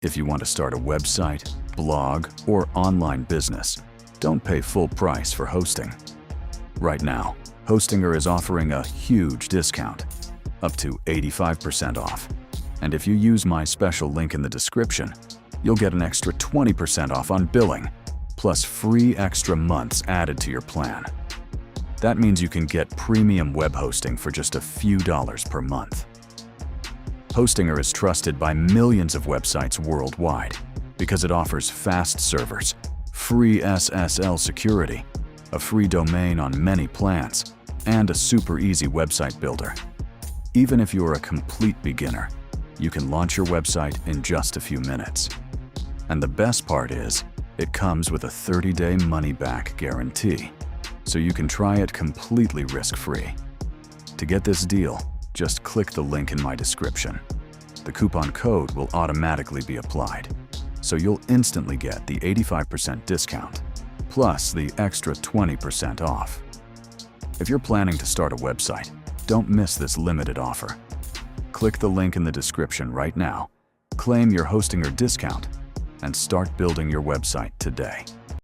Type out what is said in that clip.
If you want to start a website, blog, or online business, don't pay full price for hosting. Right now, Hostinger is offering a huge discount, up to 85% off. And if you use my special link in the description, you'll get an extra 20% off on billing, plus free extra months added to your plan. That means you can get premium web hosting for just a few dollars per month. Hostinger is trusted by millions of websites worldwide because it offers fast servers, free SSL security, a free domain on many plans, and a super easy website builder. Even if you're a complete beginner, you can launch your website in just a few minutes. And the best part is, it comes with a 30-day money-back guarantee, so you can try it completely risk-free. To get this deal, just click the link in my description. The coupon code will automatically be applied, so you'll instantly get the 85% discount, plus the extra 20% off. If you're planning to start a website, don't miss this limited offer. Click the link in the description right now, claim your Hostinger discount, and start building your website today.